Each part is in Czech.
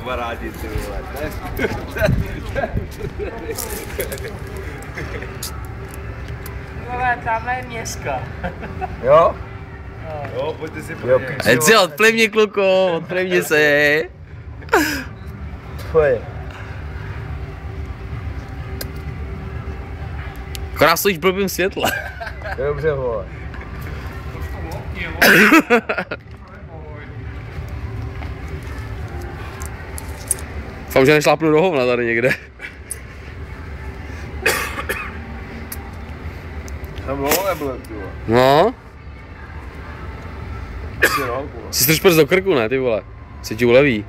Kamarádi, ty vole. Vole, tam je měska. Jo? Jo, pojďte si pro něj. Ať si odplivni, kluku, odplivni si. Tvoje. Akorát stojíš v blbým světle. Dobře, vole. Fakt, že nešlápnu do hovna tady někde. Tam dlouho nebyl, ty vole. No. Si strč prst do krku, ne, ty vole. Se ti uleví.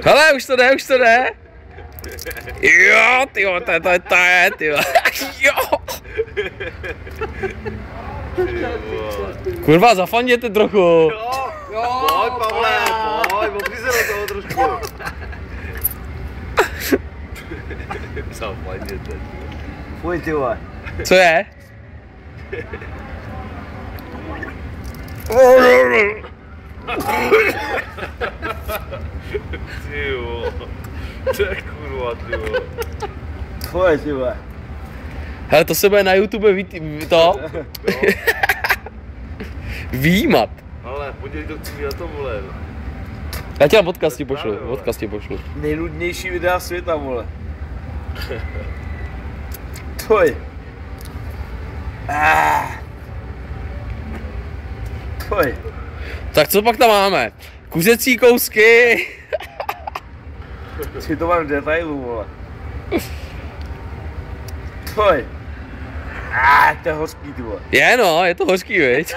Hele, už to jde, už to jde. Jo, ty vole, to je, ty vole. Jo. Kurva, zafanděte trochu. Jo, pojď, Pavle, pojď, opři se do toho trošku. Zafanděte. Pojď, ty vole. Co je? Ty vole. To je kurva, ty vole. Tvoje, ty vole. Hele, to se bude na YouTube to? Výjímat. Ale podívej to chci na to, vole. Já tě na podcast ti pošlu, Nejnudnější videa světa, vole. Tvoje. Tvoje. Tak co pak tam máme? Kuřecí kousky. Si to mám v detailu, vole. Tvoje. To je hořký, ty vole. Je no, je to hořký, viď?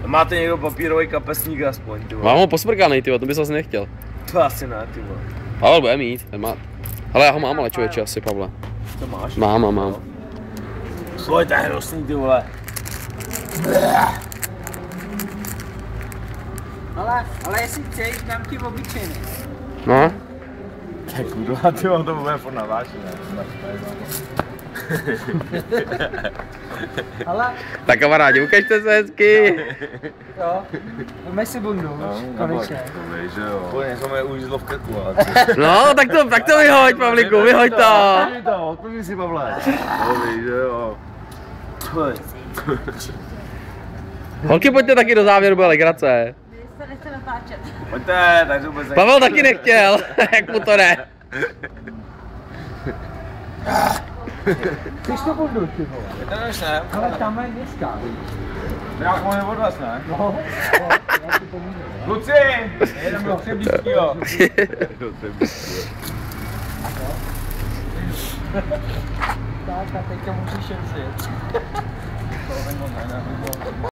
Máte někdo papírový kapesník aspoň, ty vole? Mám ho posmrkanej, ty vole, to bys asi nechtěl. To asi ne, ty vole. Pavel bude mít, ten má. Ale já ho mám, ale člověče, asi, Pavle. To máš? Mám. Svoj, to je hnusný, ty vole. Ale jestli chceš, dám ti obyčejný. No. Tak kurva, ty vole, to bude furt navážené. Ale Tak kamarádi, ukažte se hezky. jo, máme si bundu, konečně. To víš, že jo. To něco mě ujízlo v krku, ale... No, tak to vyhoď, Pavlíku, vyhoď to. Odpověď si, Pavle. To víš, že jo. Holky, pojďte taky do závěru, bude legrace. Se nechce natáčet. Pojďte, tak vůbec nechci. Pavel taky nechtěl, jak mu to jde. Chceš to bundu, ty vole? To než ne. Ale tam je městka. Jak můžeme od vás, ne? No, já ti pomůžu. Kluci, jedeme do Třebíčskýho. Tak a teďka můžeš jen zjet.